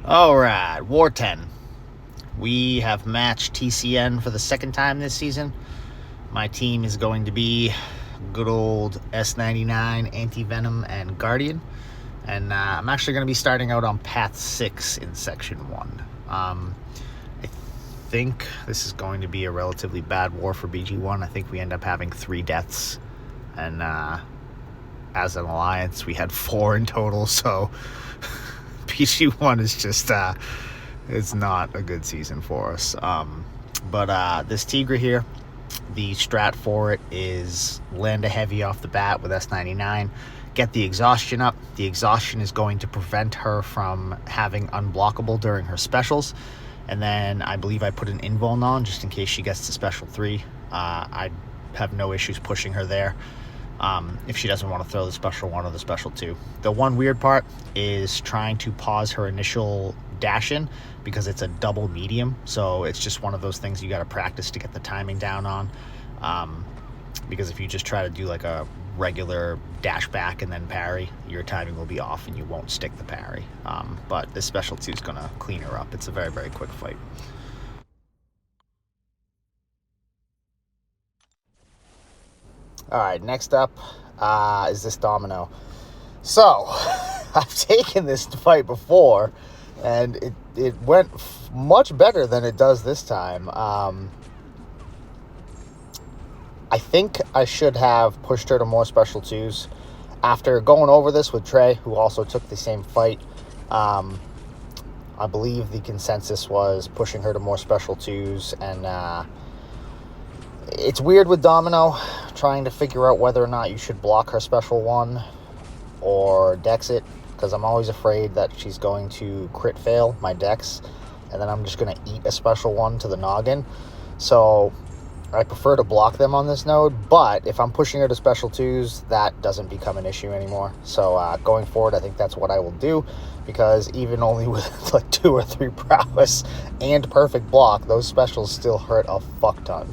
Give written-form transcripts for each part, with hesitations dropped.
Alright, War 10. We have matched TCN for the second time this season. My team is going to be good old S99, Anti-Venom, and Guardian. And I'm actually going to be starting out on Path 6 in Section 1. I think this is going to be a relatively bad war for BG1. I think we end up having 3 deaths. And as an alliance, we had 4 in total, so BG1 is just... it's not a good season for us. But this Tigra here, the strat for it is land a heavy off the bat with S99, get the exhaustion up. The exhaustion is going to prevent her from having unblockable during her specials. And then I believe I put an invuln on just in case she gets to special 3. I have no issues pushing her there if she doesn't want to throw the special 1 or the special 2. The one weird part is trying to pause her initial dash in because it's a double medium, so it's just one of those things you got to practice to get the timing down on, because if you just try to do like a regular dash back and then parry, your timing will be off and you won't stick the parry. But this special 2 is going to clean her up. It's a very, very quick fight. Alright, next up is this Domino. So, I've taken this fight before, and it went much better than it does this time. I think I should have pushed her to more special 2s. After going over this with Trey, who also took the same fight, I believe the consensus was pushing her to more special 2s, and it's weird with Domino, trying to figure out whether or not you should block her special 1 or dex it, because I'm always afraid that she's going to crit fail my dex, and then I'm just going to eat a special 1 to the noggin. So I prefer to block them on this node, but if I'm pushing her to special 2s, that doesn't become an issue anymore. So going forward, I think that's what I will do, because even only with like 2 or 3 prowess and perfect block, those specials still hurt a fuck ton.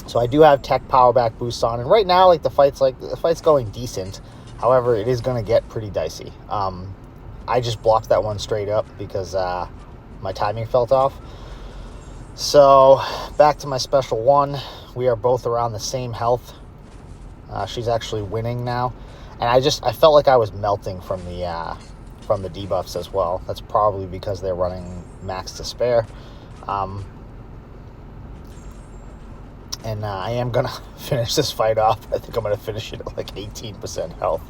So I do have tech power back boosts on, and right now, like the fight's going decent. However, it is going to get pretty dicey. I just blocked that one straight up because my timing felt off. So back to my special 1. We are both around the same health. She's actually winning now, and I felt like I was melting from the debuffs as well. That's probably because they're running max to spare. And I am going to finish this fight off. I think I'm going to finish it at like 18% health.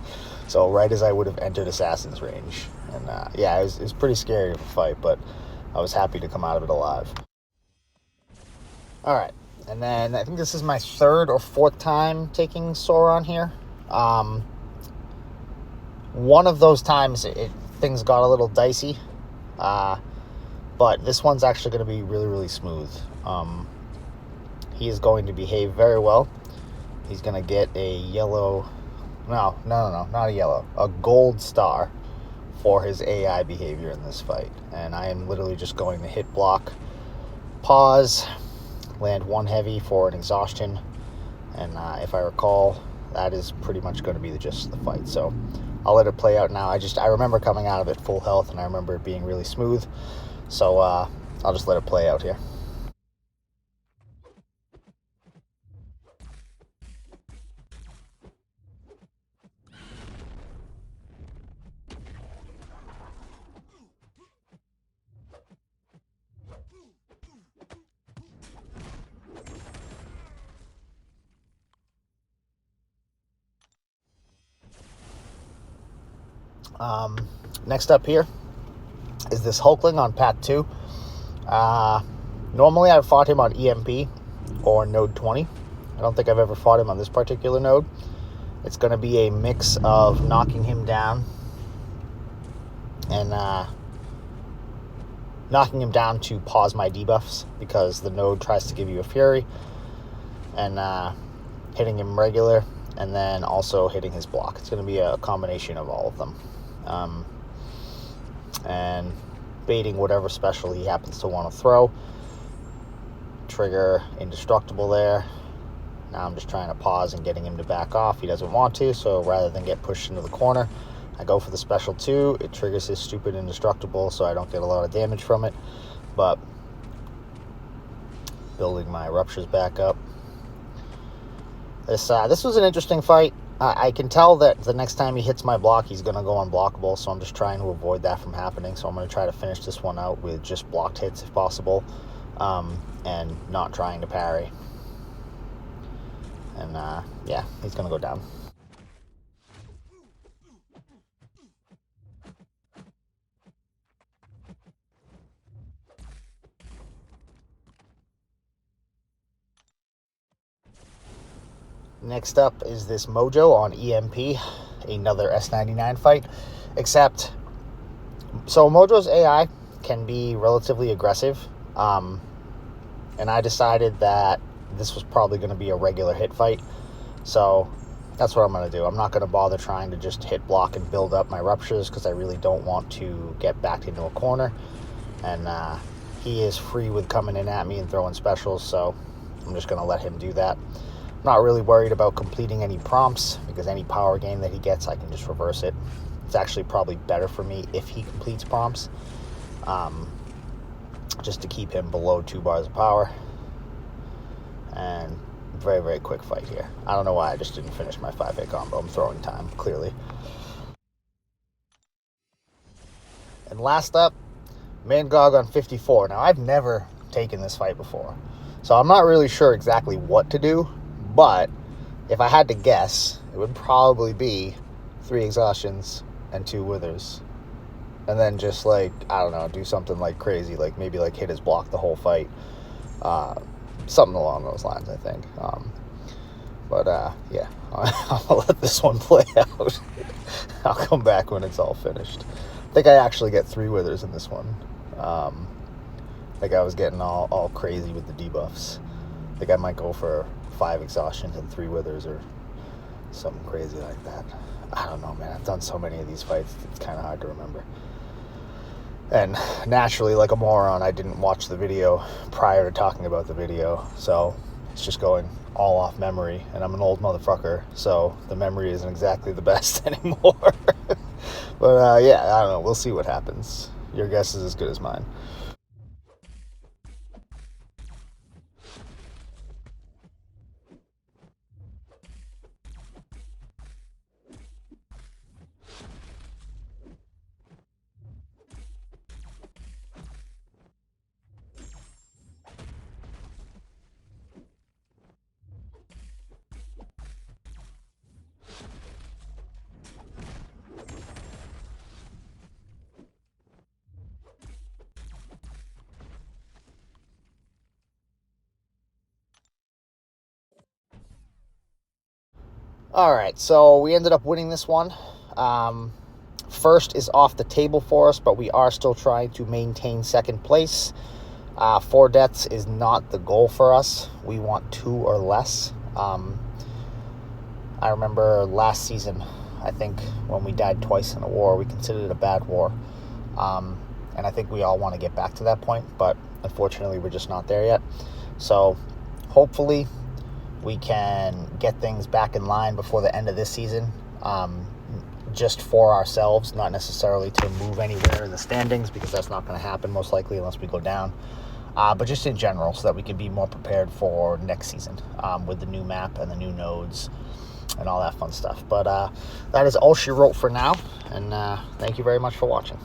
So right as I would have entered Assassin's range. And yeah, it was pretty scary of a fight, but I was happy to come out of it alive. Alright, and then I think this is my 3rd or 4th time taking Sauron here. One of those times things got a little dicey. But this one's actually going to be really, really smooth. He is going to behave very well. He's going to get a yellow... No, not a yellow. A gold star for his AI behavior in this fight. And I am literally just going to hit block, pause, land 1 heavy for an exhaustion. And if I recall, that is pretty much going to be the gist of the fight. So I'll let it play out now. I remember coming out of it full health, and I remember it being really smooth. So I'll just let it play out here. Next up here is this Hulkling on Path 2. Normally I've fought him on EMP or node 20. I don't think I've ever fought him on this particular node. It's going to be a mix of knocking him down and knocking him down to pause my debuffs, because the node tries to give you a fury, and hitting him regular, and then also hitting his block. It's going to be a combination of all of them. And baiting whatever special he happens to want to throw. Trigger indestructible there. Now I'm just trying to pause and getting him to back off. He doesn't want to, so rather than get pushed into the corner, I go for the special 2. It triggers his stupid indestructible, so I don't get a lot of damage from it. But building my ruptures back up. This was an interesting fight. I can tell that the next time he hits my block, he's going to go unblockable, so I'm just trying to avoid that from happening. So I'm going to try to finish this one out with just blocked hits if possible, and not trying to parry. And yeah, he's going to go down. Next up is this Mojo on EMP, another S99 fight, except, so Mojo's AI can be relatively aggressive, and I decided that this was probably going to be a regular hit fight, so that's what I'm going to do. I'm not going to bother trying to just hit block and build up my ruptures, because I really don't want to get backed into a corner, and he is free with coming in at me and throwing specials, so I'm just going to let him do that. Not really worried about completing any prompts, because any power gain that he gets, I can just reverse it. It's actually probably better for me if he completes prompts, just to keep him below 2 bars of power. And very, very quick fight here. I don't know why I just didn't finish my 5-hit combo. I'm throwing time, clearly. And last up, Mangog on 54. Now, I've never taken this fight before, so I'm not really sure exactly what to do. But if I had to guess, it would probably be 3 exhaustions and 2 withers. And then just, like, I don't know, do something, like, crazy. Like, maybe, like, hit his block the whole fight. Something along those lines, I think. Yeah, I'll let this one play out. I'll come back when it's all finished. I think I actually get 3 withers in this one. Like, I was getting all crazy with the debuffs. I think I might go for 5 exhaustions and 3 withers or something crazy like that. I don't know, man. I've done so many of these fights, it's kind of hard to remember. And naturally, like a moron, I didn't watch the video prior to talking about the video, so it's just going all off memory, and I'm an old motherfucker, so the memory isn't exactly the best anymore. But yeah, I don't know. We'll see what happens. Your guess is as good as mine. All right, so we ended up winning this one. First is off the table for us, but we are still trying to maintain second place. 4 deaths is not the goal for us. We want 2 or less. I remember last season, I think, when we died twice in a war, we considered it a bad war. And I think we all want to get back to that point, but unfortunately, we're just not there yet. So hopefully we can get things back in line before the end of this season, just for ourselves, not necessarily to move anywhere in the standings, because that's not going to happen most likely unless we go down, but just in general, so that we can be more prepared for next season, with the new map and the new nodes and all that fun stuff. But that is all she wrote for now, and thank you very much for watching.